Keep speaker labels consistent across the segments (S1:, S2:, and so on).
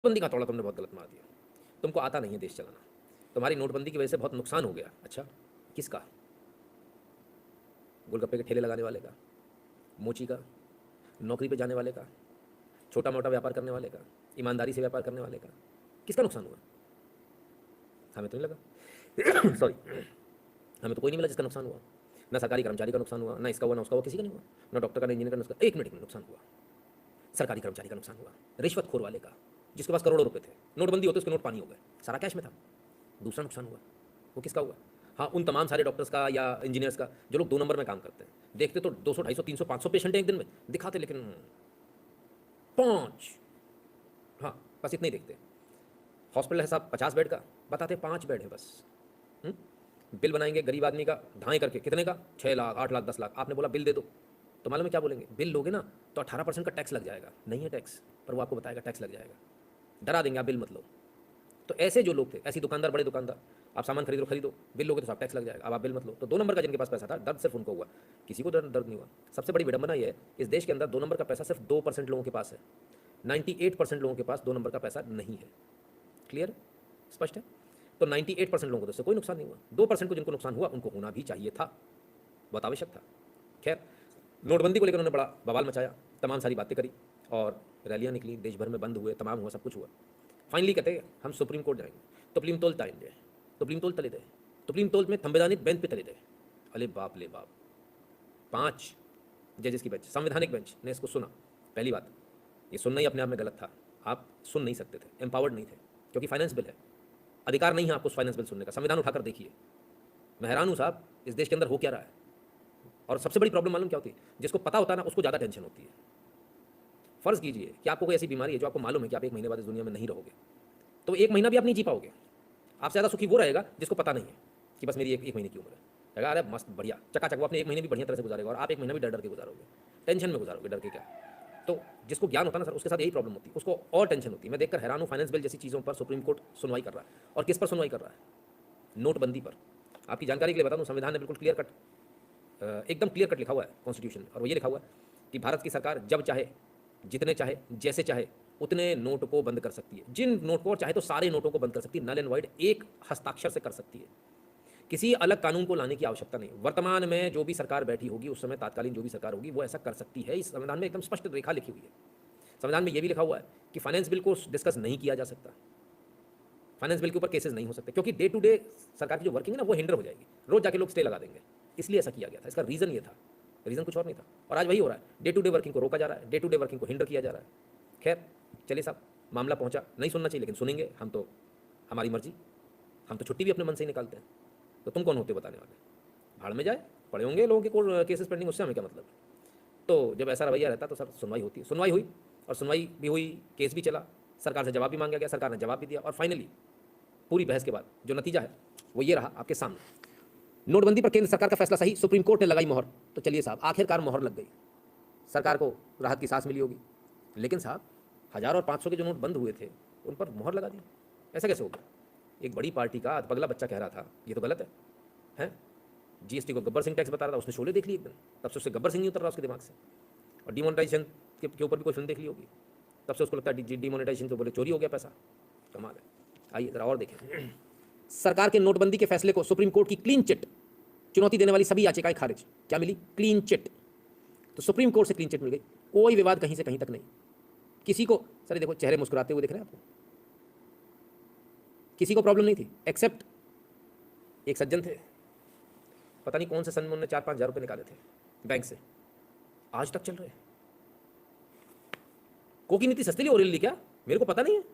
S1: नोटबंदी का तोड़ा तुमने बहुत गलत मार दिया। तुमको आता नहीं है देश चलाना। तुम्हारी नोटबंदी की वजह से बहुत नुकसान हो गया। अच्छा, किसका? गोलगप्पे के ठेले लगाने वाले का, मोची का, नौकरी पे जाने वाले का, छोटा मोटा व्यापार करने वाले का, ईमानदारी से व्यापार करने वाले का। किसका नुकसान हुआ? हमें तो नहीं लगा सॉरी, हमें तो कोई नहीं मिला जिसका नुकसान हुआ। ना सरकारी कर्मचारी का नुकसान हुआ, ना इसका हुआ, ना उसका हुआ, किसी का नहीं हुआ। ना डॉक्टर का, ना इंजीनियर का नुकसान। एक मिनट में नुकसान हुआ, सरकारी कर्मचारी का नुकसान हुआ, रिश्वतखोर वाले का, जिसके पास करोड़ों रुपए थे। नोटबंदी होते उसके नोट पानी हो गए, सारा कैश में था। दूसरा नुकसान हुआ, वो किसका हुआ? हाँ, उन तमाम सारे डॉक्टर्स का या इंजीनियर्स का जो लोग 2 नंबर में काम करते हैं। देखते तो 200, 250, 300, 500 पेशेंट हैं एक दिन में, दिखाते लेकिन 5। हाँ, बस इतना ही देखते। हॉस्पिटल है साहब 50 बेड का, बताते 5 बेड है बस। बिल बनाएंगे गरीब आदमी का ढाई करके, कितने का? 6 लाख, 8 लाख, 10 लाख। आपने बोला बिल दे दो, तो मालूम है क्या बोलेंगे? बिल लोगे ना तो 18% का टैक्स लग जाएगा। नहीं है टैक्स, पर वो आपको बताएगा टैक्स लग जाएगा, डरा देंगे आप बिल मत लो। तो ऐसे जो लोग थे, ऐसी दुकानदार, बड़े दुकानदार, आप सामान खरीदो, बिल लोगे तो सब टैक्स लग जाएगा। अब आप बिल मत लो। तो 2 नंबर का जिनके पास पैसा था, दर्द सिर्फ उनको हुआ, किसी को दर्द नहीं हुआ। सबसे बड़ी विडंबना ये है, इस देश के अंदर 2 नंबर का पैसा सिर्फ 2% लोगों के पास है। 98% लोगों के पास 2 नंबर का पैसा नहीं है। क्लियर? स्पष्ट है? तो 98% लोगों को तो इससे कोई नुकसान नहीं हुआ। 2% को जिनको नुकसान हुआ उनको होना भी चाहिए था, बहुत आवश्यक था। खैर, नोटबंदी को लेकर उन्होंने बड़ा बवाल मचाया, तमाम सारी बातें करी और रैलियां निकली, देश भर में बंद हुए, तमाम हुआ, सब कुछ हुआ। फाइनली कहते हैं हम सुप्रीम कोर्ट जाएंगे, सुप्रीम तोल ताएंगे, सुप्रीम तोल तले दे, सुप्रीम तोल में संवैधानिक बेंच पे तले दे। अरे बाप ले बाप, 5 जजेस की बेंच, संवैधानिक बेंच ने इसको सुना। पहली बात, ये सुनना ही अपने आप में गलत था। आप सुन नहीं सकते थे, एम्पावर्ड नहीं थे, क्योंकि फाइनेंस बिल है, अधिकार नहीं है आपको फाइनेंस बिल सुनने का। संविधान उठाकर देखिए। मैं हैरान हूँ साहब, इस देश के अंदर हो क्या रहा है। और सबसे बड़ी प्रॉब्लम मालूम क्या होती है? जिसको पता होता है ना, उसको ज़्यादा टेंशन होती है। फर्ज कीजिए कि आपको कोई ऐसी बीमारी है जो आपको मालूम है कि आप 1 महीने बाद इस दुनिया में नहीं रहोगे, तो 1 महीना भी आप नहीं जी पाओगे। आपसे ज़्यादा सुखी वो रहेगा जिसको पता नहीं है कि बस मेरी एक महीने की उम्र है। कहेगा अरे मस्त बढ़िया चकाचक, वो अपने 1 महीने भी बढ़िया तरह से गुजारेगा, और आप 1 महीना भी डर डर के गुजारोगे, टेंशन में गुजारोगे, डर के क्या। तो जिसको ज्ञान होता है ना सर, उसके साथ यही प्रॉब्लम होती है, उसको और टेंशन होती है। मैं देखकर हैरान हूँ, फाइनेंस बिल जैसी चीज़ों पर सुप्रीम कोर्ट सुनवाई कर रहा है। और किस पर सुनवाई कर रहा है? नोटबंदी पर। आपकी जानकारी के लिए बता दूँ, संविधान ने बिल्कुल क्लियर कट, एकदम क्लियर कट लिखा हुआ है कॉन्स्टिट्यूशन, और वो ये लिखा हुआ है कि भारत की सरकार जब चाहे, जितने चाहे, जैसे चाहे उतने नोट को बंद कर सकती है। जिन नोट को चाहे तो सारे नोटों को बंद कर सकती है, नल एंड वाइड, एक हस्ताक्षर से कर सकती है। किसी अलग कानून को लाने की आवश्यकता नहीं। वर्तमान में जो भी सरकार बैठी होगी, उस समय तात्कालीन जो भी सरकार होगी, वो ऐसा कर सकती है। इस संविधान में एकदम स्पष्ट रेखा लिखी हुई है। संविधान में यह भी लिखा हुआ है कि फाइनेंस बिल को डिस्कस नहीं किया जा सकता, फाइनेंस बिल के ऊपर केसेस नहीं हो सकते, क्योंकि डे टू डे सरकार की जो वर्किंग है ना, वो हिंडर हो जाएगी। रोज जाके लोग स्टे लगा देंगे, इसलिए ऐसा किया गया था। इसका रीज़न ये था, रीज़न कुछ और नहीं था। और आज वही हो रहा है, डे टू डे वर्किंग को रोका जा रहा है, डे टू डे वर्किंग को हिंडर किया जा रहा है। खैर चलिए साहब, मामला पहुंचा, नहीं सुनना चाहिए लेकिन सुनेंगे हम तो, हमारी मर्जी, हम तो छुट्टी भी अपने मन से ही निकालते हैं। तो तुम कौन होते बताने वाले? भाड़ में जाए, पड़े होंगे लोगों के कोर्ट केसेस पेंडिंग, उससे हमें क्या मतलब। तो जब ऐसा रवैया रहता तो सर सुनवाई होती है। सुनवाई हुई, और सुनवाई भी हुई, केस भी चला, सरकार से जवाब भी मांगा गया, सरकार ने जवाब भी दिया, और फाइनली पूरी बहस के बाद जो नतीजा है वो ये रहा आपके सामने। नोटबंदी पर केंद्र सरकार का फैसला सही, सुप्रीम कोर्ट ने लगाई मोहर। तो चलिए साहब, आखिरकार मोहर लग गई, सरकार को राहत की सांस मिली होगी। लेकिन साहब, 1000 और 500 के जो नोट बंद हुए थे उन पर मोहर लगा दी, ऐसा कैसे हो गया? एक बड़ी पार्टी का अधपगला बच्चा कह रहा था ये तो गलत है, हैं? जीएसटी को गब्बर सिंह टैक्स बता रहा था, उसने शोले देख ली एकदम, तब से उससे गब्बर सिंह नहीं उतर रहा उसके दिमाग से। और डिमोनेटाइजेशन के ऊपर भी कोई फिल्म देख ली होगी, तब से उसको लगता है डिमोनेटाइजेशन तो बोले चोरी हो गया पैसा। कमाल है। आइए जरा और देखें। सरकार के नोटबंदी के फैसले को सुप्रीम कोर्ट की क्लीन चिट, चुनौती देने वाली सभी याचिकाएं खारिज। क्या मिली? Clean chit. तो सुप्रीम कोर्ट से क्लीन चिट मिल गई, कोई विवाद कहीं से कहीं तक नहीं। किसी को, सर देखो चेहरे मुस्कुराते हुए दिख रहे हैं आपको, किसी को प्रॉब्लम नहीं थी, एक्सेप्ट एक सज्जन थे, पता नहीं कौन से सन में उन्होंने 4-5 हज़ार रुपये निकाले थे बैंक से, आज तक चल रहे हैं। कोकी नीति सस्ती ली ओरिजिनली क्या, मेरे को पता नहीं है।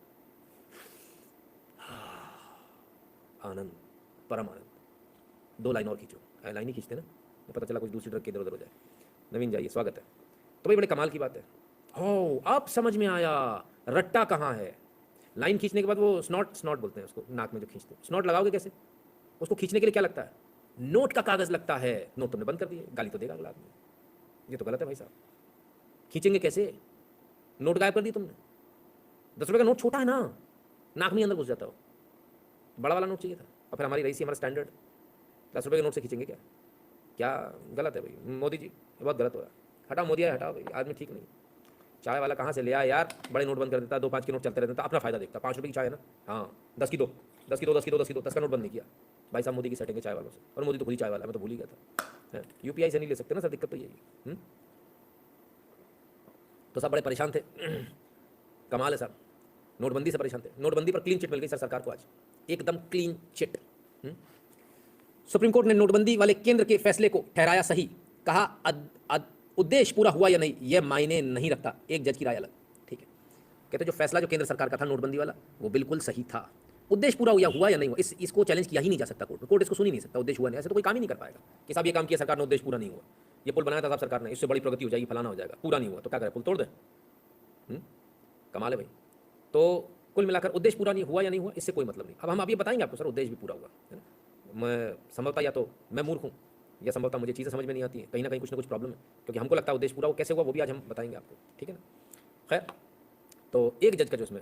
S1: आनंद, परम आनंद। 2 लाइन और खींचो, लाइन ही खींचते ना, पता चला कुछ दूसरी ड्रग के इधर उधर हो जाए। नवीन जाइए, स्वागत है। तो भाई बड़े कमाल की बात है। हो, अब समझ में आया रट्टा कहाँ है। लाइन खींचने के बाद वो स्नॉट, स्नॉट बोलते हैं उसको, नाक में जो खींचते हैं, स्नॉट लगाओगे कैसे? उसको खींचने के लिए क्या लगता है? नोट का कागज लगता है। नोट तुमने बंद कर दिए, गाली तो देगा अगला आदमी, ये तो गलत है भाई साहब। खींचेंगे कैसे? नोट गायब कर दी तुमने। 10 रुपये का नोट छोटा है ना, नाक में अंदर घुस जाता हो, बड़ा वाला नोट चाहिए था। और फिर हमारी रईसी, हमारा स्टैंडर्ड 10 रुपये के नोट से खींचेंगे क्या? क्या गलत है भाई मोदी जी, ये बहुत गलत हो रहा है। हटाओ मोदी, हटाओ भाई, आदमी ठीक नहीं। चाय वाला कहाँ से ले आया यार, बड़े नोट बंद कर देता, 2-5 के नोट चलते रहते, अपना फायदा देखता। 5 रुपये की चाय है ना, हाँ 10 की दो, 10 की दो, 10 की दो, 10 की दो, 10 का नोट बंद नहीं किया भाई साहब। मोदी की सेटिंग है चाय वालों से, और मोदी तो खुली चाय वाला है, मैं तो भूल ही गया था। यूपीआई से नहीं ले सकते ना सर, दिक्कत तो यही है। तो सब बड़े परेशान थे। कमाल है साहब, नोटबंदी से परेशान थे। नोटबंदी पर क्लीन चिट मिल गई सर सरकार को आज, एकदम क्लीन चिट। सुप्रीम कोर्ट ने नोटबंदी वाले केंद्र के फैसले को ठहराया सही, कहा उद्देश्य पूरा हुआ या नहीं यह मायने नहीं रखता, एक जज की राय अलग। ठीक है, कहते जो फैसला जो केंद्र सरकार का था नोटबंदी वाला वो बिल्कुल सही था। उद्देश्य पूरा हुआ या नहीं हुआ इसको चैलेंज किया ही नहीं जा सकता कोर्ट में, कोर्ट इसको सुन ही नहीं सकता। उद्देश्य हुआ नहीं, ऐसे तो कोई काम ही नहीं कर पाएगा कि साहब ये काम किया सरकार ने, उद्देश्य पूरा नहीं हुआ, ये पुल बनाया था साहब सरकार ने, इससे बड़ी प्रगति हो जाएगी, फलाना हो जाएगा, पूरा नहीं हुआ तो क्या करें, पुल तोड़ दें। कमाल है भाई। तो कुल मिलाकर उद्देश्य पूरा नहीं हुआ या नहीं हुआ इससे कोई मतलब नहीं। अब हम ये बताएंगे आपको सर उद्देश्य भी पूरा हुआ है ना। मैं संभवतः या तो मैं मूर्ख हूँ या संभवतः मुझे चीज़ें समझ में नहीं आती हैं, कहीं ना कहीं कुछ ना कुछ प्रॉब्लम है, क्योंकि हमको लगता है उद्देश्य पूरा वो कैसे हुआ वो भी आज हम बताएंगे आपको, ठीक है ना। खैर, तो एक जज का जो उसमें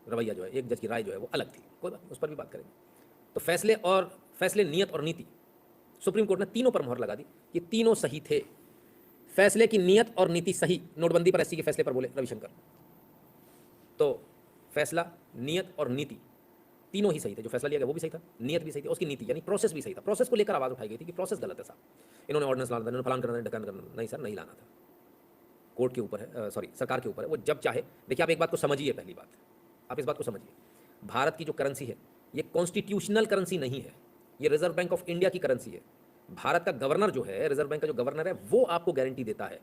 S1: रवैया जो है, एक जज की राय जो है वो अलग थी, कोई बात नहीं, उस पर भी बात करेंगे। तो फैसले नियत और नीति, सुप्रीम कोर्ट ने तीनों पर मोहर लगा दी, ये तीनों सही थे। फैसले की नियत और नीति सही, नोटबंदी पर एससी के फैसले पर बोले रविशंकर। तो फैसला, नियत और नीति तीनों ही सही थे, जो फैसला लिया गया वो भी सही था, नियत भी सही थी, उसकी नीति यानी प्रोसेस भी सही था। प्रोसेस को लेकर आवाज़ उठाई गई थी कि प्रोसेस गलत है साहब, इन्होंने ऑर्डिनेंस लाना था, इन्होंने फलान करना था, ढकान करना, नहीं सर नहीं लाना था। कोर्ट के ऊपर है, सॉरी सरकार के ऊपर है, वो जब चाहे। देखिए आप एक बात को समझिए, पहली बात आप इस बात को समझिए, भारत की जो करेंसी है ये कॉन्स्टिट्यूशनल करेंसी नहीं है, ये रिजर्व बैंक ऑफ इंडिया की करेंसी है। भारत का गवर्नर जो है, रिजर्व बैंक का जो गवर्नर है, वो आपको गारंटी देता है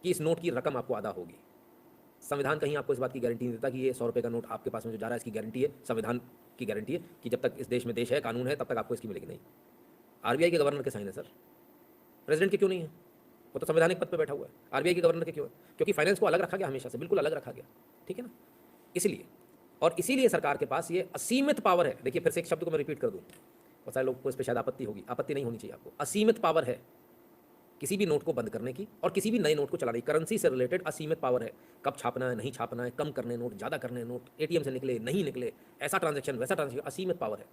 S1: कि इस नोट की रकम आपको अदा होगी। संविधान कहीं आपको इस बात की गारंटी नहीं देता कि ये 100 रुपये का नोट आपके पास में जो जा रहा है इसकी गारंटी है, संविधान की गारंटी है कि जब तक इस देश में देश है, कानून है, तब तक आपको इसकी मिलेगी नहीं। आरबीआई के गवर्नर के साइन है सर, प्रेसिडेंट के क्यों नहीं है? वो तो संवैधानिक पद पर बैठा हुआ है। आरबीआई के गवर्नर के क्यों है? क्योंकि फाइनेंस को अलग रखा गया, हमेशा से बिल्कुल अलग रखा गया, ठीक है ना। इसलिए, और इसीलिए सरकार के पास ये असीमित पावर है। देखिए फिर से एक शब्द को मैं रिपीट कर दूँ, बहुत सारे लोग को इस पर शायद आपत्ति होगी, आपत्ति नहीं होनी चाहिए आपको। असीमित पावर है किसी भी नोट को बंद करने की और किसी भी नए नोट को चलाने की, करेंसी से रिलेटेड असीमित पावर है। कब छापना है, नहीं छापना है, कम करने नोट, ज़्यादा करने नोट, एटीएम से निकले नहीं निकले, ऐसा ट्रांजैक्शन वैसा ट्रांजैक्शन, असीमित पावर है।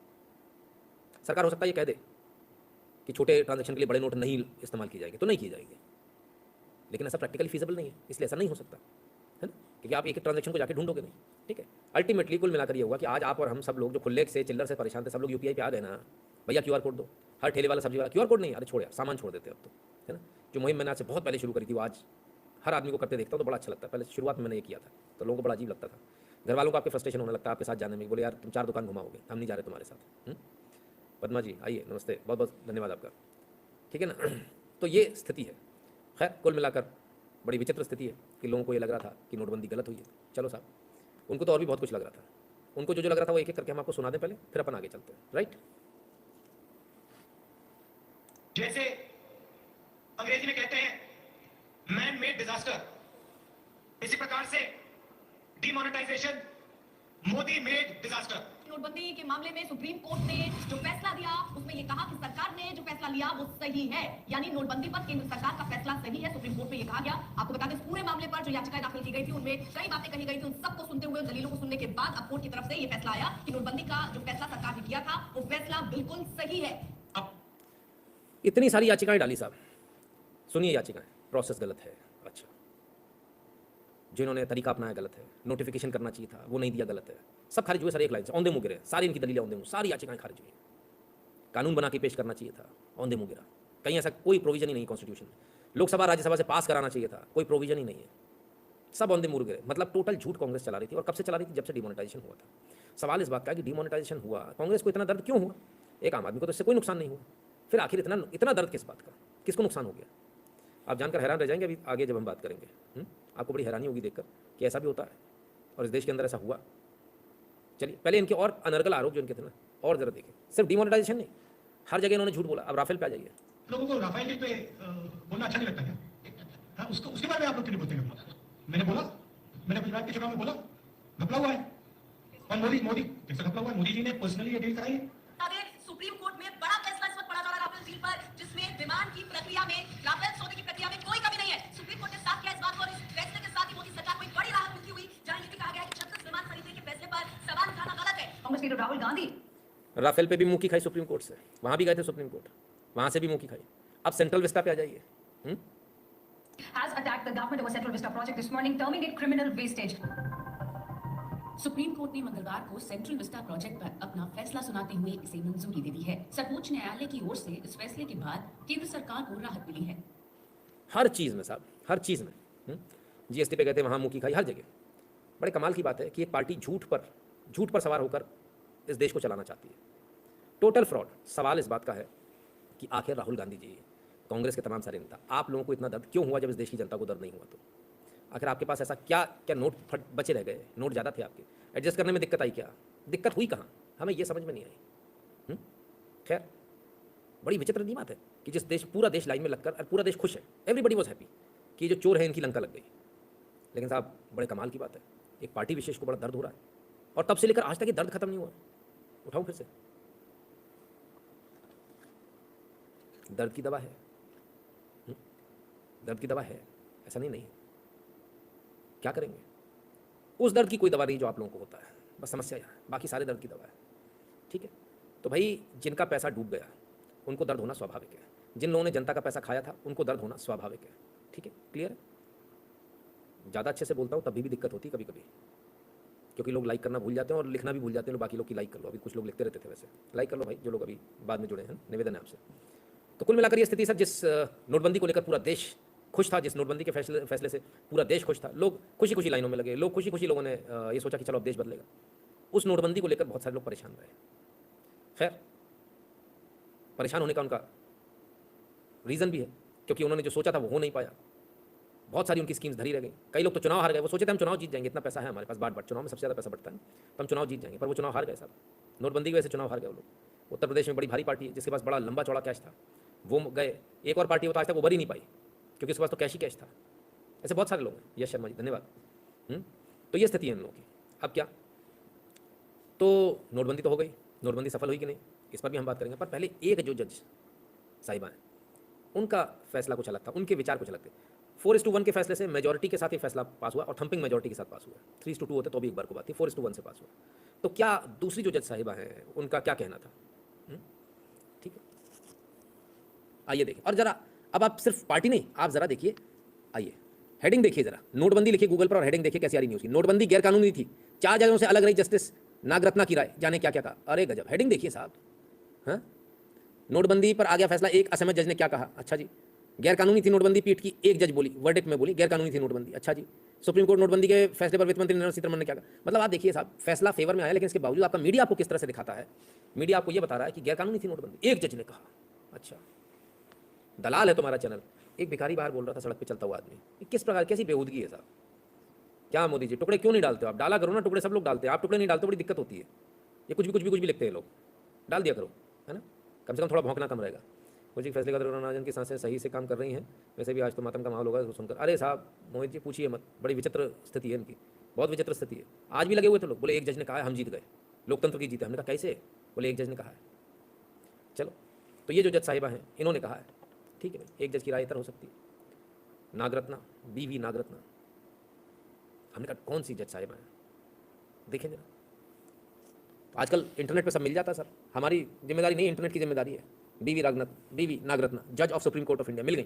S1: सरकार हो सकता है ये कह दे कि छोटे ट्रांजैक्शन के लिए बड़े नोट नहीं इस्तेमाल किए जाएंगे, तो नहीं किए जाएंगे, लेकिन ऐसा प्रैक्टिकली फीजिबल नहीं है, इसलिए ऐसा नहीं हो सकता है ना, क्योंकि आप एक एक ट्रांजैक्शन को जाके ढूंढोगे नहीं, ठीक है। अल्टीमेटली कुल मिलाकर ये हुआ कि आज आप और हम सब लोग जो खुले से चिल्लर से परेशान थे, सब लोग यूपीआई पे आ गए ना। भैया क्यूआर कोड दो, हर ठेले वाला सब्जी वाला क्यूआर कोड नहीं, अरे छोड़ यार, सामान छोड़ देते अब तो, है ना। जो मुहिम मैंने आज से बहुत पहले शुरू करी थी वो आज हर आदमी को करते देखता हूँ तो बड़ा अच्छा लगता है। पहले शुरुआत में मैंने ये किया था तो लोगों को बड़ा अजीब लगता था, घर वालों को आपके फ्रस्ट्रेशन होने लगता है आपके साथ जाने में, बोले यार तुम 4 दुकान घुमाओगे, हम नहीं जा रहे तुम्हारे साथ। पद्मा जी आइए, नमस्ते, बहुत बहुत धन्यवाद आपका, ठीक है ना। तो ये स्थिति है। खैर कुल मिलाकर बड़ी विचित्र स्थिति है कि लोगों को ये लग रहा था कि नोटबंदी गलत हुई है। चलो साहब, उनको तो और भी बहुत कुछ लग रहा था, उनको जो लग रहा था वो एक एक करके हम आपको सुना दें पहले, फिर अपन आगे चलते हैं, राइट।
S2: जैसे अंग्रेजी में कहते हैं मैन मेड डिजास्टर, इसी प्रकार से डिमोनेटाइजेशन मोदी मेड डिजास्टर।
S3: नोटबंदी के मामले में सुप्रीम कोर्ट ने जो फैसला दिया उसमें ये कहा कि सरकार ने जो फैसला लिया वो सही है, यानी नोटबंदी पर केंद्र सरकार का फैसला सही है। सुप्रीम कोर्ट में ये कहा गया। आपको बता दें पूरे मामले पर जो याचिकाएं दाखिल की गई थी उनमें कई बातें कही गई थी, उन सबको सुनते हुए, दलीलों को सुनने के बाद अब कोर्ट की तरफ से ये फैसला आया कि नोटबंदी का जो फैसला सरकार ने किया था वो फैसला बिल्कुल सही है।
S2: अब
S1: इतनी सारी याचिकाएं डाली साहब, सुनिए याचिकाएं, प्रोसेस गलत है, अच्छा, जिन्होंने तरीका अपनाया गलत है, नोटिफिकेशन करना चाहिए था वो नहीं दिया, गलत है, सब खारिज हुए सर एक लाइन से, औंधे मुँह गिरे, सारी इनकी दलीलें औंधे मुँह, सारी याचिकाएं खारिज हुई। कानून बना के पेश करना चाहिए था, औंधे मुँह गिरा, कहीं ऐसा कोई प्रोविजन ही नहीं कॉन्स्टिट्यूशन में। लोकसभा राज्यसभा से पास कराना चाहिए था, कोई प्रोविजन ही नहीं है, सब औंधे मुँह गिरे। मतलब टोटल झूठ कांग्रेस चला रही थी, और कब से चला रही थी, जब से डिमोनेटाइजेशन हुआ था। सवाल इस बात का कि डिमोनेटाइजेशन हुआ, कांग्रेस को इतना दर्द क्यों हुआ? एक आम आदमी को तो इससे कोई नुकसान नहीं हुआ, फिर आखिर इतना दर्द किस बात का, किसको नुकसान हो गया? आप जानकर हैरान रह जाएंगे अभी आगे जब हम बात करेंगे। आपको बड़ी हैरानी होगी देखकर कि ऐसा भी होता है और इस देश के अंदर ऐसा हुआ। चलिए पहले इनके और अनर्गल आरोप जो इनके थे ना, और जरा देखें। सिर्फ डिमोनेटाइजेशन नहीं, हर जगह इन्होंने झूठ बोला। अब राफेल पे आ जाइए।
S2: लोगों को राफेल पे बोलना अच्छा नहीं लगता क्या? हाँ, उसके बारे में आप लोग क्यों नहीं बोलते? मैंने गुजरात के चुनाव में बोला घपला हुआ है, और मोदी कैसे घपला हुआ है? मोदी जी ने पर्सनली ये डील कराई है।
S3: सुप्रीम कोर्ट में बड़ा फैसला इस वक्त पड़ा जा रहा है राफेल डील पर, जिसमें विमान की प्रक्रिया में, राफेल सौदे की प्रक्रिया में कोई कमी नहीं है। सुप्रीम कोर्ट ने साफ किया इस बात को, और इस फैसले के साथ ही मोदी सरकार को एक बड़ी राहत मिलती हुई, जहां ये भी कहा गया है कि 36 विमान खरीदने के फैसले पर सवाल उठाना गलत है। कांग्रेस के राहुल गांधी
S1: राफेल पे भी मुंह की खाई सुप्रीम कोर्ट से, वहां भी गए थे सुप्रीम कोर्ट, वहां से भी मुंह की खाई। अब सेंट्रल विस्टा पे आ जाइए।
S4: has attacked the government over Central Vista project this morning, terming it criminal wastage.
S3: Supreme court ने मंगलवार को सेंट्रल विस्टा प्रोजेक्ट पर अपना फैसला सुनाते हुए इसे मंजूरी दे दी है। सर्वोच्च न्यायालय की ओर से इस फैसले के बाद केंद्र सरकार को राहत मिली है।
S1: हर चीज़ में साहब, हर चीज़ में जीएसटी पे कहते हैं वहाँ मुँह की खाई, हर जगह। बड़े कमाल की बात है कि एक पार्टी झूठ पर सवार होकर इस देश को चलाना चाहती है। Total fraud. सवाल इस बात का है कि आखिर राहुल गांधी जी, कांग्रेस के तमाम सारे नेता, आप लोगों को इतना दर्द क्यों हुआ जब इस देश की जनता को दर्द नहीं हुआ? तो आखिर आपके पास ऐसा क्या नोट बचे रह गए? नोट ज़्यादा थे आपके, एडजस्ट करने में दिक्कत आई क्या? दिक्कत हुई कहाँ? हमें ये समझ में नहीं आई। खैर, बड़ी विचित्र नी बात है कि पूरा देश लाइन में लगकर और पूरा देश खुश है, एवरीबडी वॉज हैप्पी कि जो चोर है इनकी लंका लग गई। लेकिन साहब बड़े कमाल की बात है, एक पार्टी विशेष को बड़ा दर्द हो रहा है और तब से लेकर आज तक ये दर्द खत्म नहीं हुआ। उठाऊं फिर से, दर्द की दवा है, दर्द की दवा है, ऐसा नहीं है। क्या करेंगे? उस दर्द की कोई दवा नहीं जो आप लोगों को होता है, बस समस्या यहाँ है, बाकी सारे दर्द की दवा है। ठीक है, तो भाई जिनका पैसा डूब गया उनको दर्द होना स्वाभाविक है, जिन लोगों ने जनता का पैसा खाया था उनको दर्द होना स्वाभाविक है। ठीक है, क्लियर है? ज़्यादा अच्छे से बोलता हूँ तभी भी दिक्कत होती है कभी कभी, क्योंकि लोग लाइक करना भूल जाते हैं और लिखना भी भूल जाते हैं। बाकी लोग की लाइक कर लो, अभी कुछ लोग लिखते रहते थे, वैसे लाइक कर लो भाई जो लोग अभी बाद में जुड़े हैं, निवेदन है आपसे। तो कुल मिलाकर ये स्थिति सर, जिस नोटबंदी को लेकर पूरा देश खुश था, जिस नोटबंदी के फैसले से पूरा देश खुश था, लोग खुशी खुशी लाइनों में लगे, लोग खुशी खुशी लोगों ने ये सोचा कि चलो अब देश बदलेगा। उस नोटबंदी को लेकर बहुत सारे लोग परेशान रहे। खैर, परेशान होने का उनका रीज़न भी है, क्योंकि उन्होंने जो सोचा था वो हो नहीं पाया। बहुत सारी उनकी स्कीम्स धरी रह गई। कई लोग तो चुनाव हार गए, वो सोचे थे हम चुनाव जीत जाएंगे, इतना पैसा है हमारे पास, बाट चुनाव में सबसे ज़्यादा पैसा बढ़ता है, तो हम चुनाव जीत जाएंगे, पर वो चुनाव हार गए साहब। नोटबंदी की वजह से चुनाव हार गए वो लोग। उत्तर प्रदेश में बड़ी भारी पार्टी है जिसके पास बड़ा लंबा चौड़ा कैश था, वो गए। एक और पार्टी वो तो आज तक उभर ही नहीं पाई क्योंकि उसके पास तो कैश ही कैश था। ऐसे बहुत सारे लोग हैं। यश शर्मा जी धन्यवाद। तो ये स्थिति है इन लोगों की। अब क्या? तो नोटबंदी तो हो गई, नोटबंदी सफल हुई कि नहीं इस पर भी हम बात करेंगे, पर पहले एक जो जज साहिबा हैं उनका फैसला कुछ अलग था, उनके विचार कुछ अलग थे। 4:1 के फैसले से मेजॉरिटी के साथ ये फैसला पास हुआ और थंपिंग मेजॉरिटी के साथ पास हुआ। 3:2 होता तो भी एक बार को बात थी, 4:1 से पास हुआ। तो क्या दूसरी जो जज साहिबा हैं उनका क्या कहना था? ठीक है, आइए देखिए। और जरा अब आप सिर्फ पार्टी नहीं, आप जरा देखिए, आइए हेडिंग देखिए जरा, नोटबंदी लिखिए गूगल पर और हेडिंग देखिए कैसी आ रही न्यूज़ की। नोटबंदी गैर कानूनी थी, 4 जगहों से अलग रही जस्टिस नागरत्ना की राय, जाने क्या क्या कहा। अरे गजब, हेडिंग देखिए साहब। हाँ, नोटबंदी पर आ गया फैसला, एक असमझ जज ने क्या कहा। अच्छा जी, गैर कानूनी थी नोटबंदी, पीठ की एक जज बोली, वर्डिक्ट में बोली गैर कानूनी थी नोटबंदी। अच्छा जी, सुप्रीम कोर्ट नोटबंदी के फैसले पर वित्त मंत्री निर्मला सीतारमण ने क्या कहा। मतलब आप देखिए साहब, फैसला फेवर में आया, लेकिन इसके बावजूद आपका मीडिया आपको किस तरह से दिखाता है। मीडिया आपको ये बता रहा है कि गैर कानूनी थी नोटबंदी, एक जज ने कहा। अच्छा, दलाल है तुम्हारा चैनल। एक भिखारी बाहर बोल रहा था, सड़क पे चलता हुआ आदमी। किस प्रकार, कैसी बेहूदगी है साहब? क्या मोदी जी, टुकड़े क्यों नहीं डालते हो आप? डाला करो ना टुकड़े, सब लोग डालते हैं, आप टुकड़े नहीं डालते, बड़ी दिक्कत होती है। ये कुछ भी लिखते हैं लोग, डाल दिया करो, है ना, कम से कम थोड़ा भौंकना कम रहेगा। मुझे फैसले का दौरान राजन की सांसें सही से काम कर रही हैं, वैसे भी आज तो मातम का माहौल होगा इसको सुनकर। अरे साहब मोहित जी पूछिए मत, बड़ी विचित्र स्थिति है इनकी, बहुत विचित्र स्थिति है। आज भी लगे हुए थे लोग, बोले एक जज ने कहा है हम जीत गए, लोकतंत्र की जीते। हमने कहा कैसे? बोले एक जज ने कहा है। चलो, तो ये जो जज साहिबा हैं इन्होंने कहा है, ठीक है भाई, एक जज की राय इतर हो सकती है। नागरत्ना, बीवी नागरत्ना, हमने कहा कौन सी जज साहिबा हैं, देखें जरा। आजकल इंटरनेट पे सब मिल जाता है सर, हमारी जिम्मेदारी नहीं, इंटरनेट की जिम्मेदारी है। बीवी नागरत्ना जज of Supreme Court of India मिल गई।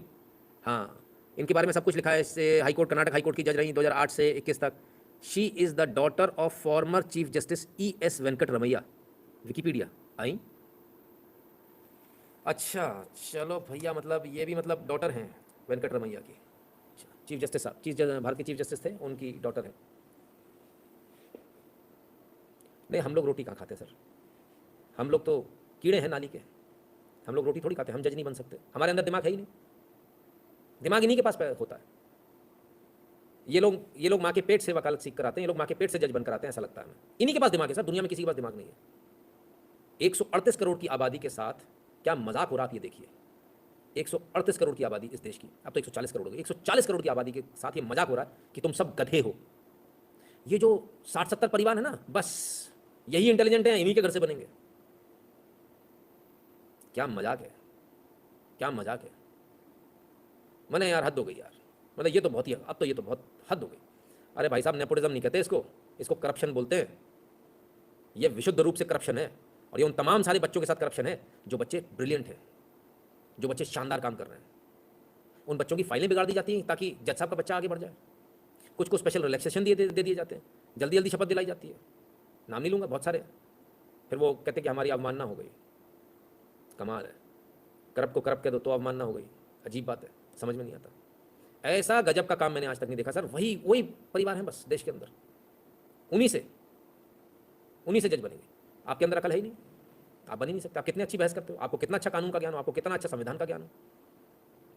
S1: हाँ, इनके बारे में सब कुछ लिखा है। इससे हाईकोर्ट, कर्नाटक हाईकोर्ट की जज रही 2008 से 21 तक। She is the daughter of former chief justice E.S. Venkataramiah. Wikipedia आई। अच्छा चलो भैया, मतलब ये भी मतलब डॉटर हैं वेंकट रमैया की। चीफ जस्टिस साहब, भारत के चीफ जस्टिस थे, उनकी डॉटर है। नहीं, हम लोग रोटी कहाँ खाते सर, हम लोग तो कीड़े हैं नाली के, हम लोग रोटी थोड़ी खाते, हम जज नहीं बन सकते, हमारे अंदर दिमाग है ही नहीं, दिमाग इन्हीं के पास होता है। ये लोग माँ के पेट से वकालत सीख कर आते हैं, ये लोग माँ के पेट से जज बनकर आते हैं, ऐसा लगता है हमें। इन्हीं के पास दिमाग है सर, दुनिया में किसी के पास दिमाग नहीं है। 138 करोड़ की आबादी के साथ क्या मजाक हो रहा है, ये देखिए। 138 करोड़ की आबादी इस देश की, अब तो 140 करोड़ हो गई। 140 करोड़ की आबादी के साथ ये मजाक हो रहा है कि तुम सब गधे हो। ये जो 60-70 परिवार है ना, बस यही इंटेलिजेंट है, इन्हीं के घर से बनेंगे। क्या मजाक है, क्या मजाक है। मैंने यार हद हो गई यार, मतलब ये तो बहुत ही, अब तो ये तो बहुत हद हो गई। अरे भाई साहब, नेपोटिज्म नहीं कहते इसको करप्शन बोलते हैं। ये विशुद्ध रूप से करप्शन है, और ये उन तमाम सारे बच्चों के साथ करप्शन है जो बच्चे ब्रिलियंट हैं, जो बच्चे शानदार काम कर रहे हैं। उन बच्चों की फाइलें बिगाड़ दी जाती हैं ताकि जज साहब का बच्चा आगे बढ़ जाए। कुछ को स्पेशल रिलैक्सेशन दे दिए जाते हैं, जल्दी जल्दी शपथ दिलाई जाती है, नाम नहीं लूँगा, बहुत सारे। फिर वो कहते हैं कि हमारी अवमानना हो गई। कमाल है, करप्ट को करप्ट कह दो तो अवमानना हो गई, अजीब बात है, समझ में नहीं आता। ऐसा गजब का काम मैंने आज तक नहीं देखा सर। वही परिवार है बस देश के अंदर, उन्हीं से जज बनेंगे। आपके अंदर अकल है ही नहीं, आप बन ही नहीं सकते। आप कितनी अच्छी बहस करते हो, आपको कितना अच्छा कानून का ज्ञान हो, आपको कितना अच्छा संविधान का ज्ञान हो,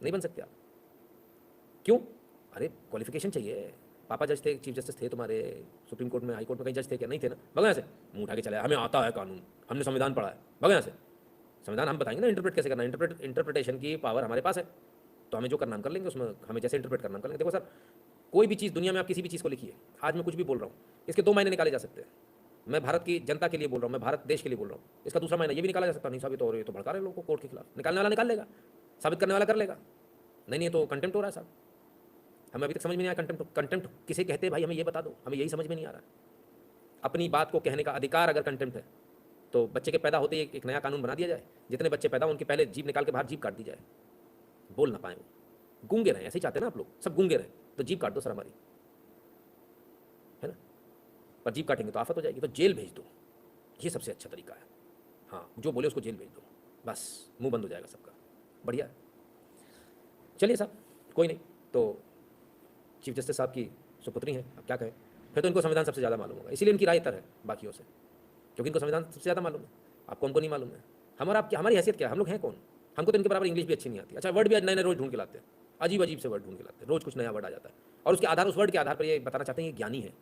S1: नहीं बन सकते आप। क्यों? अरे क्वालिफिकेशन चाहिए। पापा जज थे, चीफ जस्टिस थे तुम्हारे, सुप्रीम कोर्ट में, हाई कोर्ट में कहीं जज थे क्या? नहीं थे ना। भगो यहाँ से, मुंह उठा के चले, हमें आता है कानून, हमने संविधान पढ़ा है, भगो यहाँ से। संविधान हम बताएंगे ना इंटरप्रेट कैसे करना है, इंटरप्रिटेशन की पावर हमारे पास है, तो हमें जो करना हम कर लेंगे, उसमें हमें जैसे इंटरप्रेट करना हम कर लेंगे। देखो सर, कोई भी चीज़ दुनिया में आप किसी भी चीज़ को लिखिए, आज मैं कुछ भी बोल रहा हूँ, इसके 2 मायने निकाले जा सकते हैं। मैं भारत की जनता के लिए बोल रहा हूँ, मैं भारत देश के लिए बोल रहा हूँ, इसका दूसरा मायना ये भी निकाला जा सकता नहीं साहब, ये तो भड़का रहे लोगों को कोर्ट के खिलाफ। निकालने वाला निकाल लेगा, साबित करने वाला कर लेगा, नहीं तो कंटेम्प्ट हो रहा है साहब। हमें अभी तक समझ में नहीं आया कंटेम्प्ट किसे कहते हैं भाई, हमें ये बता दो, हमें यही समझ में नहीं आ रहा। अपनी बात को कहने का अधिकार अगर कंटेम्प्ट है तो बच्चे के पैदा होते ही एक नया कानून बना दिया जाए, जितने बच्चे पैदा उनकी पहले जीभ निकाल के बाहर जीभ काट दी जाए, बोल ना पाए वो, गूंगे रहे। ऐसे ही चाहते हैं ना आप लोग, सब गूंगे रहे, तो जीभ काट दो सर हमारी, है ना। पर जीभ काटेंगे तो आफत हो जाएगी, तो जेल भेज दो, ये सबसे अच्छा तरीका है। हाँ, जो बोले उसको जेल भेज दो, बस मुंह बंद हो जाएगा सबका। बढ़िया, चलिए साहब, कोई नहीं। तो चीफ जस्टिस साहब की सुपुत्री हैं, अब क्या कहें। फिर तो इनको संविधान सबसे ज़्यादा मालूम होगा, इसीलिए इनकी राय तर है बाकियों से, क्योंकि इनको संविधान सबसे ज़्यादा मालूम है। आपको हमको नहीं मालूम है। हमारी हैसियत क्या है, हम लोग हैं कौन? हमको तो इनके बराबर इंग्लिश भी अच्छी नहीं आती। अच्छा, वर्ड भी नए नए रोज ढूंढ के लाते हैं, अजीब से वर्ड ढूंढ के लाते हैं, रोज कुछ नया वर्ड आ जाता है, और उसके आधार, उस वर्ड के आधार पर ये बताना चाहते हैं ये ज्ञानी है।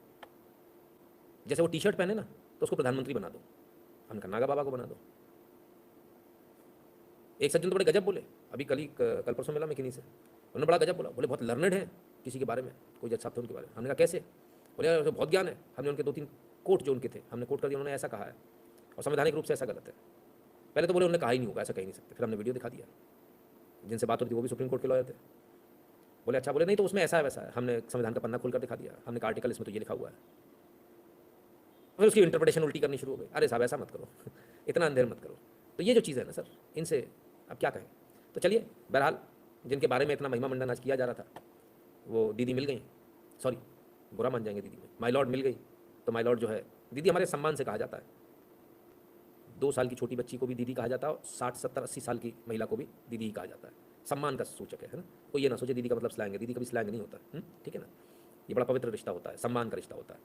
S1: जैसे वो टी शर्ट पहने ना, तो उसको प्रधानमंत्री बना दो, हमने कहा नागा बाबा को बना दो। एक सज्जन तो बड़े गजब बोले, अभी कल परसों मिला मैं किन्हीं से, उन्होंने बड़ा गजब बोला, बोले बहुत लर्नेड है किसी के बारे में, कोई जज साहब थे उनके बारे में। हमने कहा कैसे? बोले यार बहुत ज्ञान है। हमने उनके 2-3 कोट जो उनके थे हमने कोट कर दिया, उन्होंने ऐसा कहा है और संवैधानिक रूप से ऐसा गलत है। पहले तो बोले उन्होंने कहा ही नहीं होगा, ऐसा कह ही नहीं सकते। फिर हमने वीडियो दिखा दिया, जिनसे बात होती थी वो भी सुप्रीम कोर्ट के लॉयर थे। बोले अच्छा, बोले नहीं तो उसमें ऐसा है वैसा है। हमने संविधान का पन्ना खोलकर दिखा दिया, हमने कहा आर्टिकल इसमें तो ये लिखा हुआ है। फिर उसकी इंटरप्रिटेशन उल्टी करनी शुरू हो गई, अरे साहब ऐसा मत करो इतना अंधेर मत करो। तो ये जो चीज़ है ना सर, इनसे अब क्या कहें। तो चलिए, बहरहाल जिनके बारे में इतना महिमा मंडन आज किया जा रहा था, वो दीदी मिल गई, सॉरी बुरा मान जाएंगे दीदी में, माई लॉर्ड मिल गई। तो माई लॉर्ड जो है, दीदी हमारे सम्मान से कहा जाता है। 2 साल की छोटी बच्ची को भी दीदी कहा जाता है, और 60, 70, 80 साल की महिला को भी दीदी ही कहा जाता है। सम्मान का सूचक है ना। कोई ये ना सोचे दीदी का मतलब स्लैंग है, दीदी कभी स्लैंग नहीं होता, ठीक है ना। ये बड़ा पवित्र रिश्ता होता है, सम्मान का रिश्ता होता है।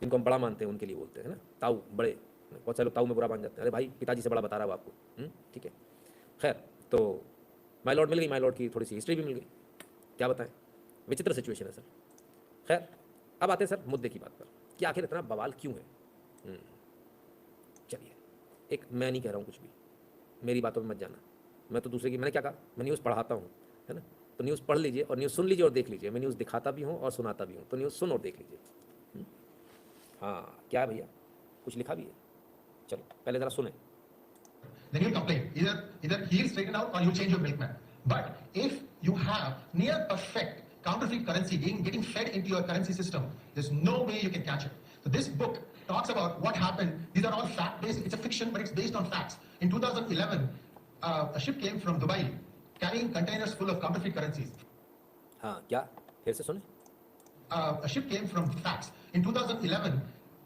S1: जिनको हम बड़ा मानते हैं उनके लिए बोलते हैं ना, ताऊ बड़े। बहुत सारे लोग ताऊ में बुरा मान जाते हैं, अरे भाई पिताजी से बड़ा बता रहा हूँ आपको, ठीक है। खैर, तो माई लॉर्ड मिल गई, माई लॉर्ड की थोड़ी सी हिस्ट्री भी मिल गई, क्या बताएं, विचित्र सिचुएशन है सर। खैर, अब आते हैं सर मुद्दे की बात पर कि आखिर इतना बवाल क्यों है। चलिए, एक मैं नहीं कह रहा हूँ कुछ भी, मेरी बातों में मत जाना। मैं तो दूसरे की, मैंने क्या कहा, मैं न्यूज़ पढ़ाता हूँ, है ना। तो न्यूज़ पढ़ लीजिए और न्यूज़ सुन लीजिए और देख लीजिए। मैं न्यूज़ दिखाता भी हूँ और सुनाता भी हूँ, तो न्यूज़ सुन और देख लीजिए। हाँ, क्या है भैया, कुछ लिखा भी है, चलो पहले ज़रा सुने।
S2: Then you'll complain. Either he'll straighten out or you change your milkman. But if you have near perfect counterfeit currency getting fed into your currency system, there's no way you can catch it. So this book talks about what happened. These are all fact-based. It's a fiction, but it's based on facts. In 2011, a ship came from Dubai carrying containers full of counterfeit currencies.
S1: हाँ, क्या फिर से सुने।
S2: A ship came from facts. In 2011,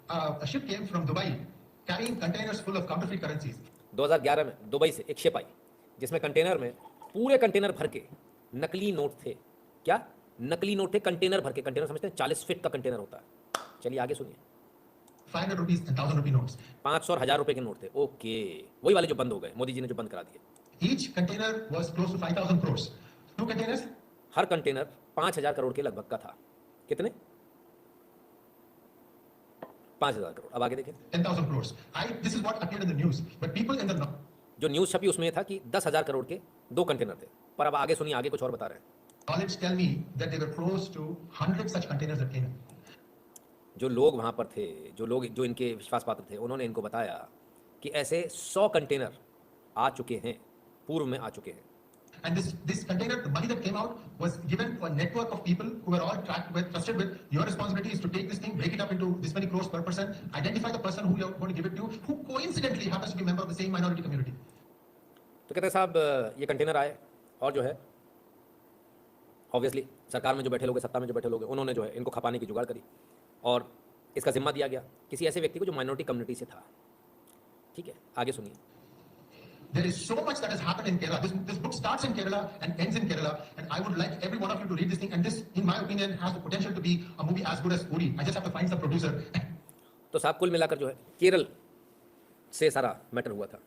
S2: a ship came from Dubai carrying containers full of counterfeit currencies.
S1: 2011 में Dubai से एक ship आई जिसमें container में, पूरे कंटेनर भर के नकली नोट थे। क्या नकली नोट थे? कंटेनर भर के। कंटेनर समझते हैं 40 फीट का कंटेनर होता है। चलिए आगे सुनिए।
S2: 500 rupees and 1000 rupee notes.
S1: 500 और 1000 रुपए के नोट थे। ओके, वही वाले जो बंद हो गए, मोदी जी ने जो बंद करा दिए।
S2: Each container was close to 5,000 crores. 2 containers.
S1: Her container 5000 crore के लगभग का था। कितने? 5000 करोड़। अब आगे देखें।
S2: 10,000 crores. This is what appeared in the news. But people in the
S1: जो न्यूज़ छपी उसमें था कि 10,000 करोड़ के 2 कंटेनर थे। पर अब आगे सुनिए, आगे कुछ और बता रहे हैं।
S2: knowledge tell me that there were close to 100 such containers that came in.
S1: जो लोग वहाँ पर थे, जो इनके विश्वास पात्र थे, उन्होंने इनको बताया कि ऐसे 100 कंटेनर आ चुके हैं, पूर्व में आ चुके हैं।
S2: And this container, the money that came out was given to a network of people who were all trusted with. Your responsibility is to take this thing, break it up into this many crores per person, identify the person who you're going to give it to, who coincidentally happens to be a member of the same minority community.
S1: तो कहते हैं साहब ये container आए और जो है obviously सरकार में जो बैठे लोग हैं, सत्ता में जो बैठे लोग हैं, उन्होंने जो है इनको खपाने की जुगाड़ करी और इसका जिम्मा दिया गया किसी ऐसे व्यक्ति को जो माइनॉरिटी कम्युनिटी से था। ठीक है, आगे सुनिए।
S2: There is so much that has happened in Kerala. This book starts in Kerala and ends in Kerala, and I would like every one of you to read this thing. And this, in my opinion, has the potential to be a movie as good as Uri. I just have to find some producer.
S1: तो साहब कुल मिलाकर जो है केरल से सारा matter हुआ था।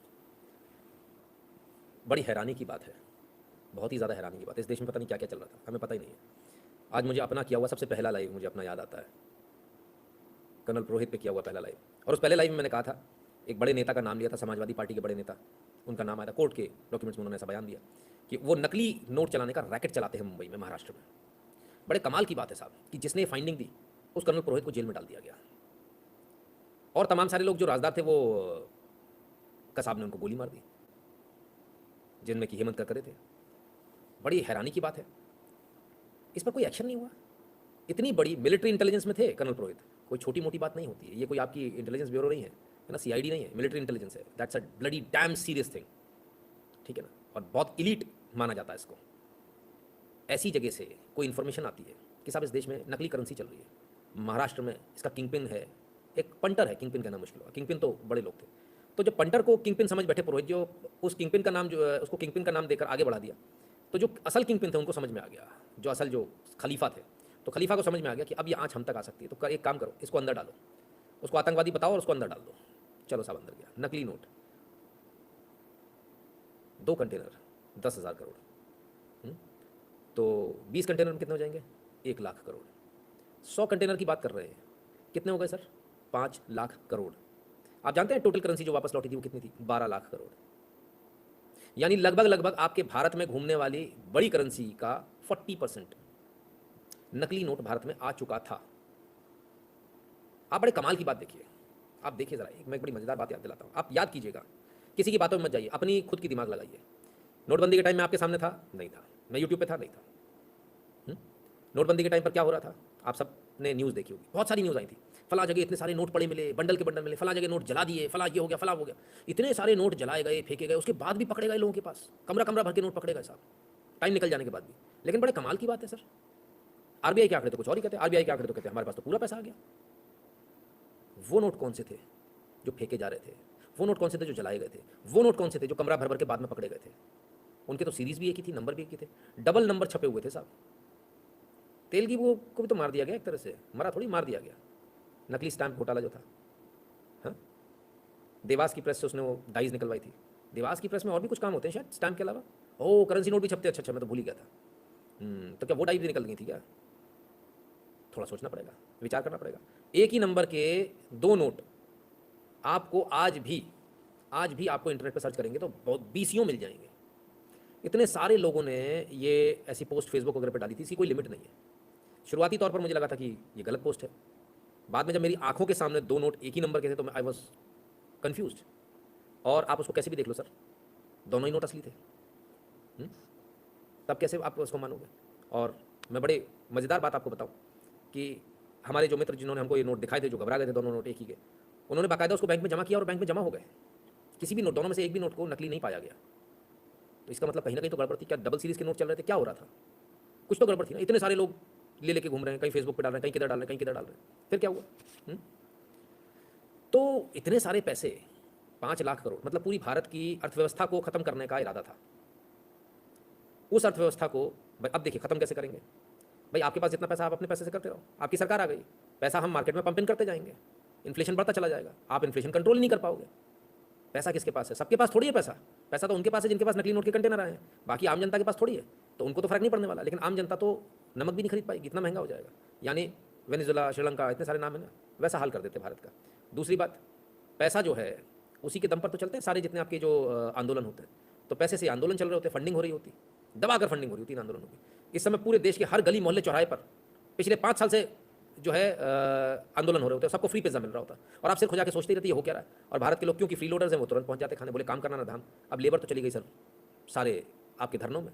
S1: बड़ी हैरानी की बात है, बहुत ही ज़्यादा हैरानी की बात है। इस देश में पता नहीं क्या क्या चल रहा था, हमें पता ही नहीं है। आज मुझे अपना किया हुआ सबसे पहला लाइव मुझे अपना याद आता है, कर्नल पुरोहित पे किया हुआ पहला लाइव। और उस पहले लाइव में मैंने कहा था, एक बड़े नेता का नाम लिया था, समाजवादी पार्टी के बड़े नेता, उनका नाम आया था। कोर्ट के डॉक्यूमेंट्स में उन्होंने ऐसा बयान दिया कि वो नकली नोट चलाने का रैकेट चलाते हैं मुंबई में, महाराष्ट्र में। बड़े कमाल की बात है साहब कि जिसने फाइंडिंग दी उस कर्नल पुरोहित को जेल में डाल दिया गया, और तमाम सारे लोग जो राजदार थे वो कसाब ने उनको गोली मार दी, जिनमें कि हेमंत करकरे थे। बड़ी हैरानी की बात है, इस पर कोई एक्शन नहीं हुआ। इतनी बड़ी मिलिट्री इंटेलिजेंस में थे कर्नल पुरोहित, कोई छोटी मोटी बात नहीं होती है। ये कोई आपकी इंटेलिजेंस ब्यूरो नहीं है ना, सीआईडी नहीं है, मिलिट्री इंटेलिजेंस है। That's a bloody dam serious thing, ठीक है ना। और बहुत इलीट माना जाता है इसको। ऐसी जगह से कोई इन्फॉर्मेशन आती है कि साहब इस देश में नकली करेंसी चल रही है, महाराष्ट्र में इसका किंगपिन है, एक पंटर है, किंगपिन कहना मुश्किल होगा, किंगपिन तो बड़े लोग थे। तो जब पंटर को किंगपिन समझ बैठे पुरोहित, जो उस किंगपिन का नाम जो है उसको किंगपिन का नाम देकर आगे बढ़ा दिया, तो जो असल किंगपिन थे उनको समझ में आ गया, जो असल जो खलीफा थे, तो खलीफा को समझ में आ गया कि अब ये आँच हम तक आ सकती है। तो एक काम करो, इसको अंदर डालो, उसको आतंकवादी बताओ और उसको अंदर डाल दो। चलो साहब अंदर गया, नकली नोट 2 कंटेनर 10,000 करोड़। तो 20 कंटेनर में कितने हो जाएंगे? 1 लाख करोड़। 100 कंटेनर की बात कर रहे हैं, कितने हो गए सर? 5 लाख करोड़। आप जानते हैं टोटल करेंसी जो वापस लौटी थी वो कितनी थी? 12 लाख करोड़। यानी लगभग आपके भारत में घूमने वाली बड़ी करेंसी का 40% नकली नोट भारत में आ चुका था। आप बड़े कमाल की बात देखिए, आप देखिए ज़रा, मैं एक बड़ी मज़ेदार बात याद दिलाता हूँ, आप याद कीजिएगा, किसी की बातों में मत जाइए, अपनी खुद की दिमाग लगाइए। नोटबंदी के टाइम में आपके सामने था? नहीं था। मैं यूट्यूब पे था? नहीं था। नोटबंदी के टाइम पर क्या हो रहा था? आप सब ने न्यूज़ देखी होगी, बहुत सारी न्यूज़ आई थी। फला जगह इतने सारे नोट पड़े मिले, बंडल के बंडल मिले, फला जगह नोट जला दिए, फला ये हो गया, फला हो गया। इतने सारे नोट जलाए गए, फेंके गए, उसके बाद भी पकड़े गए लोगों के पास, कमरा भर के नोट पकड़े गए साहब, टाइम निकल जाने के बाद भी। लेकिन बड़े कमाल की बात है सर, आरबीआई के आंकड़े तो कुछ और ही कहते हैं। आरबीआई के आंकड़े तो कहते हैं हमारे पास तो पूरा पैसा आ गया। वो नोट कौन से थे जो फेंके जा रहे थे? वो नोट कौन से थे जो जलाए गए थे? वो नोट कौन से थे जो कमरा भर के बाद में पकड़े गए थे? उनके तो सीरीज भी एक ही थी, नंबर भी एक ही थे, डबल नंबर छपे हुए थे साहब। तेल की वो को भी तो मार दिया गया एक तरह से, मरा थोड़ी, मार दिया गया। नकली स्टैंप घोटाला जो था, हाँ, देवास की प्रेस से उसने वो डाइज निकलवाई थी। देवास की प्रेस में और भी कुछ काम होते हैं शायद स्टैंप के अलावा। ओ करेंसी नोट भी छपते, अच्छा मैं तो भूल ही गया था। तो क्या वो डाइज भी निकल गई थी क्या? थोड़ा सोचना पड़ेगा, विचार करना पड़ेगा। एक ही नंबर के 2 नोट आपको आज भी आपको इंटरनेट पर सर्च करेंगे तो बहुत 20 मिल जाएंगे। इतने सारे लोगों ने ये ऐसी पोस्ट फेसबुक वगैरह पर डाली थी, इसकी कोई लिमिट नहीं है। शुरुआती तौर पर मुझे लगा था कि ये गलत पोस्ट है। बाद में जब मेरी आंखों के सामने 2 नोट एक ही नंबर के थे तो मैं आई वॉज कन्फ्यूज। और आप उसको कैसे भी देख लो सर, दोनों ही नोट असली थे। तब कैसे आप उसको मानोगे? और मैं बड़े मज़ेदार बात आपको बताऊं कि हमारे जो मित्र जिन्होंने हमको ये नोट दिखाए थे, जो घबरा गए थे दोनों नोट एक ही के, उन्होंने बाकायदा उसको बैंक में जमा किया और बैंक में जमा हो गए। किसी भी नोट, दोनों में से एक भी नोट को नकली नहीं पाया गया। तो इसका मतलब कहीं ना कहीं तो गड़बड़ थी। क्या डबल सीरीज़ के नोट चल रहे थे? क्या हो रहा था? कुछ तो गड़बड़ थी ना। इतने सारे लोग ले लेके घूम रहे हैं, कहीं फेसबुक पे डाल रहे हैं, कहीं किधर डाल रहे हैं, कहीं किधर डाल रहे हैं, फिर क्या हुआ? तो इतने सारे पैसे, 5 लाख करोड़, मतलब पूरी भारत की अर्थव्यवस्था को ख़त्म करने का इरादा था। उस अर्थव्यवस्था को अब देखिए ख़त्म कैसे करेंगे? भाई आपके पास जितना पैसा आप अपने पैसे से करते रहो, आपकी सरकार आ गई, पैसा हम मार्केट में पंप इन करते जाएंगे, इन्फ्लेशन बढ़ता चला जाएगा, आप इन्फ्लेशन कंट्रोल नहीं कर पाओगे। पैसा किसके पास है? सबके पास थोड़ी है पैसा। पैसा तो उनके पास है जिनके पास नकली नोट के कंटेनर आए हैं, बाकी आम जनता के पास थोड़ी है। तो उनको तो फर्क नहीं पड़ने वाला, लेकिन आम जनता तो नमक भी नहीं खरीद पाएगी, इतना महंगा हो जाएगा। यानी वेनेजुएला, श्रीलंका, इतने सारे नाम है ना, वैसा हाल कर देते भारत का। दूसरी बात, पैसा जो है उसी के दम पर तो चलते हैं सारे जितने आपके जो आंदोलन होते हैं। तो पैसे से आंदोलन चल रहे होते हैं, फंडिंग हो रही होती, दबाकर फंडिंग हो रही होती इन आंदोलनों की। इस समय पूरे देश के हर गली मोहल्ले चौराहे पर पिछले 5 साल से जो है आंदोलन हो रहे होते हैं, सबको फ्री पिज्जा मिल रहा होता है। और आप सिर खुजा के सोचते ही रहती है हो क्या रहा है। और भारत के लोग क्योंकि फ्री लोडर्स हैं, वो तुरंत पहुंच जाते खाने, बोले काम करना ना धाम। अब लेबर तो चली गई सर सारे आपके धरनों में,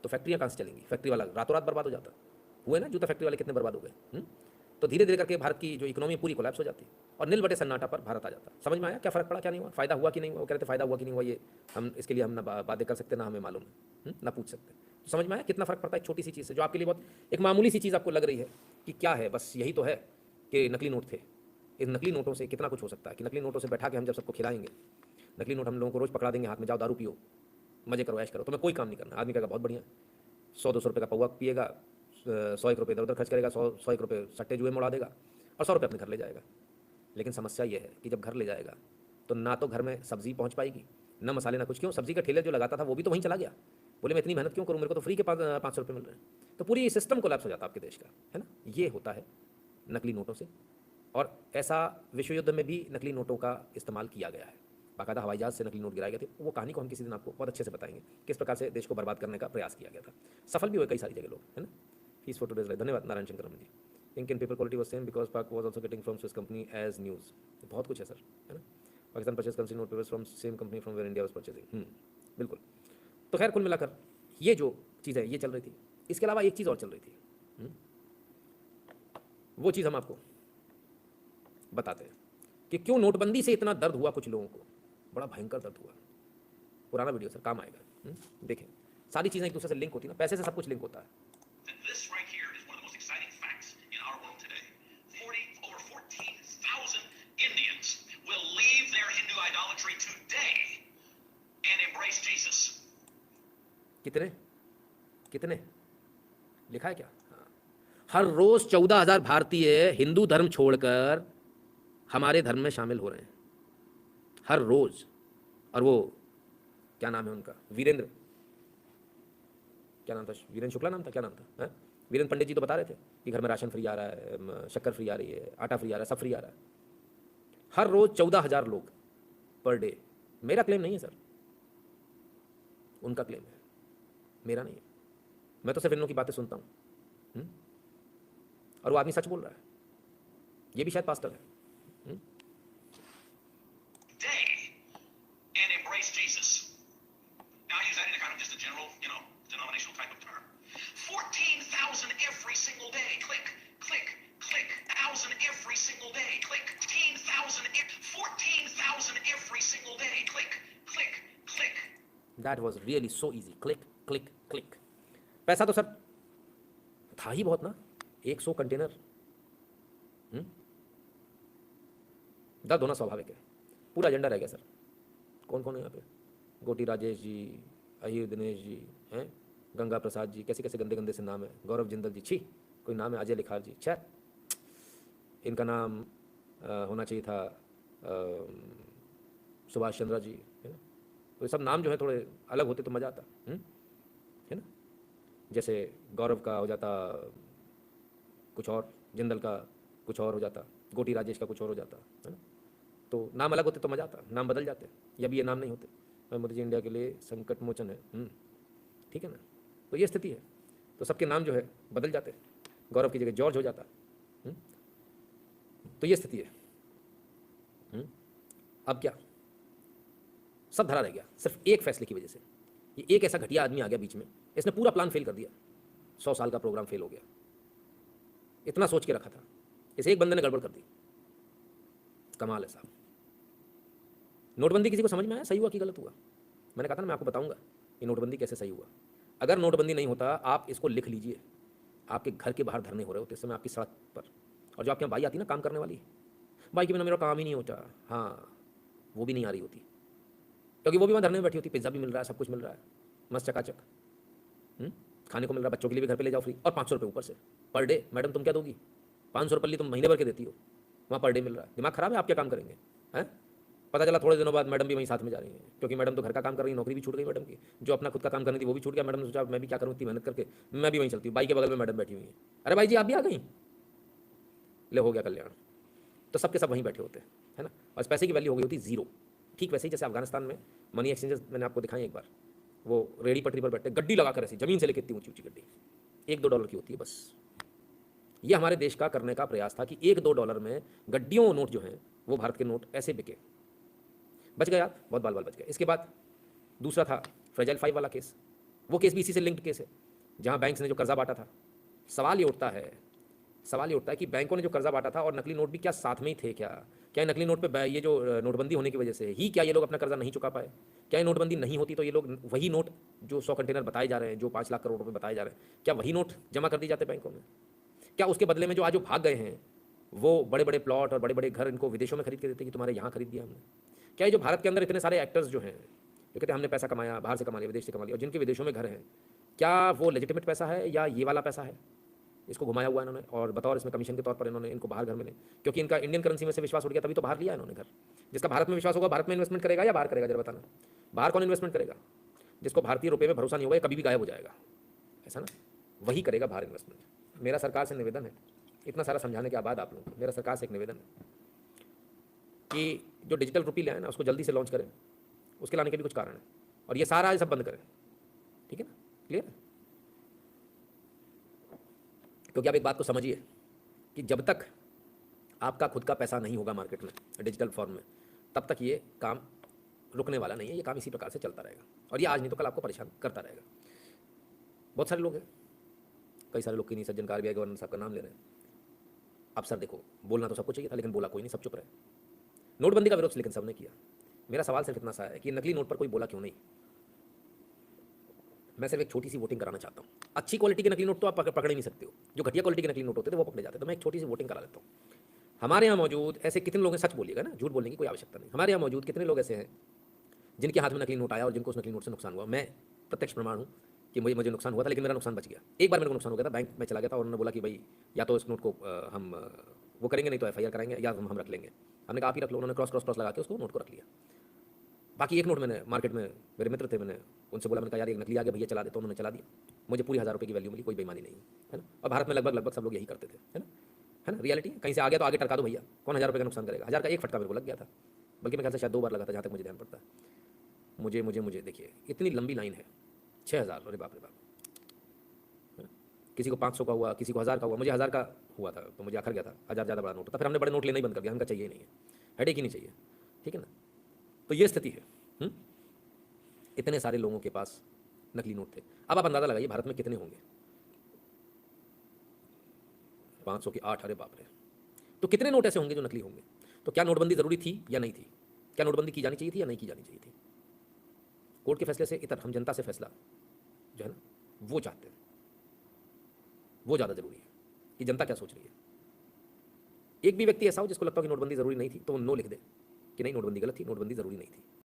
S1: तो फैक्ट्रियाँ कहाँ से चलेंगी? फैक्ट्री वाला रातों रात बर्बाद हो जाता। हुए ना जूता फैक्ट्री वाले कितने बर्बाद हो गए। तो धीरे धीरे करके भारत की जो इकोनॉमी पूरी कोलैप्स हो जाती और नील बटे सन्नाटा पर भारत आ जाता। समझ में आया क्या फ़र्क पड़ा, क्या नहीं हुआ, फ़ायदा हुआ कि नहीं हुआ? वो कह रहे थे फ़ायदा हुआ कि नहीं हुआ, ये हम इसके लिए हम ना बातें कर सकते, ना हमें मालूम है, ना पूछ सकते। समझ में आया कितना फर्क पड़ता है एक छोटी सी चीज़ से, जो आपके लिए बहुत एक मामूली सी चीज़ आपको लग रही है कि क्या है, बस यही तो है कि नकली नोट थे। इन नकली नोटों से कितना कुछ हो सकता है कि नकली नोटों से बैठा के हम जब सबको खिलाएंगे, नकली नोट हम लोगों को रोज़ पकड़ा देंगे हाथ में, जाओ दारू पियो, मजे करो, ऐश करो, तुम्हें कोई काम नहीं करना। आदमी कहेगा बहुत बढ़िया, 100-200 रुपये का पौवा पिएगा, 100-1 रुपये इधर उधर खर्च करेगा, 100-1 रुपये सट्टे जुए में उड़ा देगा और 100 रुपये अपने घर ले जाएगा। लेकिन समस्या ये है कि जब घर ले जाएगा तो ना तो घर में सब्जी पहुंच पाएगी, ना मसाले, ना कुछ। क्यों? सब्जी का ठेले जो लगाता था वो भी तो वहीं चला गया। बोले मैं इतनी मेहनत क्यों करूं, मेरे को तो फ्री के 500 रुपये मिल रहे हैं। तो पूरी सिस्टम कोलैप्स हो जाता है आपके देश का, है ना। ये होता है नकली नोटों से, और ऐसा विश्व युद्ध में भी नकली नोटों का इस्तेमाल किया गया है। बाकायदा हवाई जहाज से नकली नोट गिराए गए थे। वो कहानी को हम किसी दिन आपको बहुत अच्छे से बताएंगे, किस प्रकार से देश को बर्बाद करने का प्रयास किया गया था। सफल भी हुए कई सारी जगह लोग, है ना। Fees for today's. धन्यवाद Narayan Shankar ji. Ink in paper quality was same because Pak was also getting from Swiss company as news. बहुत कुछ है सर, है ना। Pakistan purchase currency note papers from same company from where India was purchasing. बिल्कुल। तो खैर कुल मिलाकर ये जो चीज़ है ये चल रही थी। इसके अलावा एक चीज़ और चल रही थी, वो चीज़ हम आपको बताते हैं कि क्यों नोटबंदी से इतना दर्द हुआ कुछ लोगों को। बड़ा भयंकर दर्द हुआ। पुराना वीडियो सर, काम आएगा। देखें, सारी चीज़ें एक दूसरे से लिंक होती है ना, पैसे से सब कुछ लिंक होता है।
S5: This right here is one of the most exciting facts in our world today. Over 14,000 Indians will leave their Hindu idolatry today and embrace Jesus.
S1: कितने कितने लिखा है क्या? हाँ। हर रोज 14,000 भारतीय हिंदू धर्म छोड़कर हमारे धर्म में शामिल हो रहे हैं, हर रोज। और वो क्या नाम है उनका, वीरेंद्र, क्या नाम था, वीरेंद्र शुक्ला नाम था, क्या नाम था, है? वीरेंद्र पंडित जी तो बता रहे थे कि घर में राशन फ्री आ रहा है, शक्कर फ्री आ रही है, आटा फ्री आ रहा है, सब फ्री आ रहा है। हर रोज 14,000 लोग पर डे। मेरा क्लेम नहीं है सर, उनका क्लेम है, मेरा नहीं है। मैं तो सिर्फ इन लोगों की बातें सुनता हूँ, और वो आदमी सच बोल रहा है। ये भी शायद पास्टर है।
S5: Day and embrace Jesus. Now I use that in a kind of just a general, denominational type of term. 14,000 every single day. Click, click, click. 1,000 every single day. Click. 14,000 every single day. Click, click, click.
S1: That was really so easy. Click, click, click. पैसा तो sir था ही बहुत ना, 100 container. दर्द होना स्वाभाविक है। पूरा एजेंडा रह गया सर। कौन कौन है यहाँ पे? गोटी राजेश जी, अहिर दिनेश जी हैं, गंगा प्रसाद जी, कैसे कैसे गंदे गंदे से नाम है, गौरव जिंदल जी, छी कोई नाम है, अजय लिखार जी, छः इनका नाम होना चाहिए था सुभाष चंद्रा जी, है ना। तो ये सब नाम जो है थोड़े अलग होते तो मज़ा आता, है ना। जैसे गौरव का हो जाता कुछ और, जिंदल का कुछ और हो जाता, गोटी राजेश का कुछ और हो जाता, है ना। तो नाम अलग होते तो मज़ा आता, नाम बदल जाते, या भी ये नाम नहीं होते। मोदी जी इंडिया के लिए संकट मोचन है, ठीक है ना। तो ये स्थिति है, तो सबके नाम जो है बदल जाते, गौरव की जगह जॉर्ज हो जाता। तो ये स्थिति है। अब क्या, सब धरा रह गया सिर्फ एक फैसले की वजह से। ये एक ऐसा घटिया आदमी आ गया बीच में, इसने पूरा प्लान फेल कर दिया। 100 साल का प्रोग्राम फेल हो गया। इतना सोच के रखा था, इस एक बंदे ने गड़बड़ कर दी। कमाल है साहब। नोटबंदी किसी को समझ में आया सही हुआ कि गलत हुआ? मैंने कहा था ना मैं आपको बताऊंगा ये नोटबंदी कैसे सही हुआ। अगर नोटबंदी नहीं होता, आप इसको लिख लीजिए, आपके घर के बाहर धरने हो रहे होते इस समय आपकी सड़क पर, और जो आपके यहाँ बाई आती ना काम करने वाली, बाई के बिना मेरा काम ही नहीं होता, हाँ वो भी नहीं आ रही होती, क्योंकि वो भी वहाँ धरने में बैठी होती। पिज्ज़ा भी मिल रहा है, सब कुछ मिल रहा है, मस्त चकाचक, खाने को मिल रहा है, बच्चों के लिए भी घर पे ले जाओ फ्री, और 500 रुपये ऊपर से पर डे। मैडम तुम क्या दोगी? 500 रुपये तुम महीने भर के देती हो, वहाँ पर डे मिल रहा है। दिमाग खराब है, आप क्या काम करेंगे? हैं? पता चला थोड़े दिनों बाद मैडम भी वहीं साथ में जा रही हैं, क्योंकि मैडम तो घर का काम कर रही है, नौकरी भी छूट गई मैडम की, जो अपना खुद का काम करनी थी वो भी छूट गया। मैडम ने सोचा मैं भी क्या करूँ इतनी मेहनत करके, मैं भी वहीं चलती हूँ। बाई के बगल में मैडम बैठी हुई है, अरे भाई जी आप भी आ गई, ले हो गया कल्याण। तो सबके सब वहीं बैठे होते हैं, है ना। और इस पैसे की वैल्यू हो गई होती जीरो। ठीक वैसे ही जैसे अफगानिस्तान में मनी एक्सचेंजेस मैंने आपको दिखाई एक बार, वो रेडी पटरी पर बैठे गड्डी लगा कर ऐसी जमीन से लेकर इतनी ऊंची ऊंची गड्डी, 1-2 डॉलर की होती है बस। ये हमारे देश का करने का प्रयास था कि 1-2 डॉलर में गड्डियों नोट जो हैं वो भारत के नोट ऐसे बिके। बच गया, बहुत बाल बाल बच गया। इसके बाद दूसरा था फ्रेजाइल 5 वाला केस। वो केस भी इसी से लिंक्ड केस है, जहाँ बैंक्स ने जो कर्जा बांटा था। सवाल ये उठता है, सवाल ये उठता है कि बैंकों ने जो कर्जा बांटा था और नकली नोट भी क्या साथ में ही थे क्या? क्या ये नकली नोट पे ये जो नोटबंदी होने की वजह से ही क्या ये लोग अपना कर्जा नहीं चुका पाए? क्या ये नोटबंदी नहीं होती तो ये लोग वही नोट जो 100 कंटेनर बताए जा रहे हैं, जो 5 लाख करोड़ रुपए बताए जा रहे हैं, क्या वही नोट जमा कर दी जाते बैंकों में? क्या उसके बदले में जो आज जो भाग गए हैं वो बड़े बड़े प्लॉट और बड़े बड़े घर इनको विदेशों में खरीद के देते कि तुम्हारे यहाँ खरीद दिया हमने? क्या ये जो भारत के अंदर इतने सारे एक्टर्स जो हैं जो कहते हैं हमने पैसा कमाया, बाहर से कमा लिया, विदेश से कमा लिया, और जिनके विदेशों में घर हैं, क्या वो लेजिटिमेट पैसा है या ये वाला पैसा है? इसको घुमाया हुआ इन्होंने और बतौर इसमें कमीशन के तौर पर इन्होंने इनको बाहर घर मिले, क्योंकि इनका इंडियन करेंसी में से विश्वास उठ गया तभी तो बाहर लिया इन्होंने घर। जिसका भारत में विश्वास होगा भारत में इन्वेस्टमेंट करेगा या बाहर करेगा? जरा बताना, बाहर कौन इन्वेस्टमेंट करेगा? जिसको भारतीय रुपये में भरोसा नहीं होगा ये कभी भी गायब हो जाएगा, ऐसा ना, वही करेगा बाहर इन्वेस्टमेंट। मेरा सरकार से निवेदन है, इतना सारा समझाने के बाद आप लोग, मेरा सरकार से एक निवेदन है कि जो डिजिटल रुपी ले आए ना उसको जल्दी से लॉन्च करें, उसके लाने के भी कुछ कारण है, और ये सारा ये सब बंद करें, ठीक है ना? क्लियर है? क्योंकि आप एक बात को समझिए कि जब तक आपका खुद का पैसा नहीं होगा मार्केट में डिजिटल फॉर्म में, तब तक ये काम रुकने वाला नहीं है। ये काम इसी प्रकार से चलता रहेगा और ये आज नहीं तो कल आपको परेशान करता रहेगा। बहुत सारे लोग हैं, कई सारे लोग की नहीं, सज्जन का RBI गवर्नर साहब का नाम ले रहे हैं। अब सर देखो, बोलना तो सबको चाहिए था लेकिन बोला कोई नहीं, सब चुप रहे। नोटबंदी का विरोध लेकिन सबने किया। मेरा सवाल सिर्फ इतना सा है कि नकली नोट पर कोई बोला क्यों नहीं? मैं सिर्फ एक छोटी सी वोटिंग कराना चाहता हूँ। अच्छी क्वालिटी के नकली नोट तो आप पकड़ ही नहीं सकते हो, जो घटिया क्वालिटी के नकली नोट होते थे वो पकड़े जाते, तो मैं एक छोटी सी वोटिंग करा लेता हूँ। हमारे यहाँ मौजूद ऐसे कितने लोग हैं, सच बोलिएगा ना, झूठ बोलने की कोई आवश्यकता नहीं, हमारे यहाँ मौजूद कितने लोग ऐसे हैं जिनके हाथ में नकली नोट आया और जिनको उस नकली नोट से नुकसान हुआ? मैं प्रत्यक्ष प्रमाण हूँ कि मुझे नुकसान हुआ था, लेकिन मेरा नुकसान बच गया। एक बार मेरे को नुकसान हो गया था, बैंक में चला गया था और उन्होंने बोला कि भाई या तो इस नोट को हम वो करेंगे, नहीं तो FIR कराएंगे, या हम रख लेंगे। हमने कहा आप ही रख लो, उन्होंने क्रॉस लगा के उसको नोट को रख लिया। बाकी एक नोट मैंने मार्केट में, मेरे मित्र थे, मैंने उनसे बोला, मैंने कहा यार एक नकली आ गया भैया चला दे, तो उन्होंने चला दिया, मुझे पूरी 1000 रुपये की वैल्यू मिली, कोई बेईमानी नहीं है ना। और भारत में लगभग सब लोग यही करते थे, है ना, रियलिटी। कहीं से आ गया तो आगे टरका दो भैया, कौन 1000 रुपये का नुकसान करेगा? 1000 का एक फटका मेरे को लग गया था, बल्कि मेरे ख्याल से शायद 2 बार लगा था, जहाँ तक मुझे ध्यान पड़ता है। मुझे देखिए इतनी लंबी लाइन है, 6000, अरे बाप रे बाप। किसी को 500 का हुआ, किसी को 1000 का हुआ, मुझे 1000 का हुआ था तो मुझे आखिर गया था, 1000 ज़्यादा बड़ा नोट था। फिर हमने बड़े नोट लेना ही बंद कर दिया, हमका चाहिए ही नहीं है, हेडेक ही नहीं चाहिए, ठीक है ना। तो ये स्थिति है। इतने सारे लोगों के पास नकली नोट थे। अब आप अंदाज़ा लगाइए भारत में कितने होंगे? 500 के 8, अरे बाप रे। तो कितने नोट ऐसे होंगे जो नकली होंगे? तो क्या नोटबंदी ज़रूरी थी या नहीं थी? क्या नोटबंदी की जानी चाहिए थी या नहीं की जानी चाहिए थी? कोर्ट के फैसले से इतर हम जनता से फैसला जो है ना वो चाहते हैं, वो ज़्यादा जरूरी है कि जनता क्या सोच रही है। एक भी व्यक्ति ऐसा हो जिसको लगता हो कि नोटबंदी ज़रूरी नहीं थी तो वो नो लिख दे कि नहीं, नोटबंदी गलत थी, नोटबंदी ज़रूरी नहीं थी।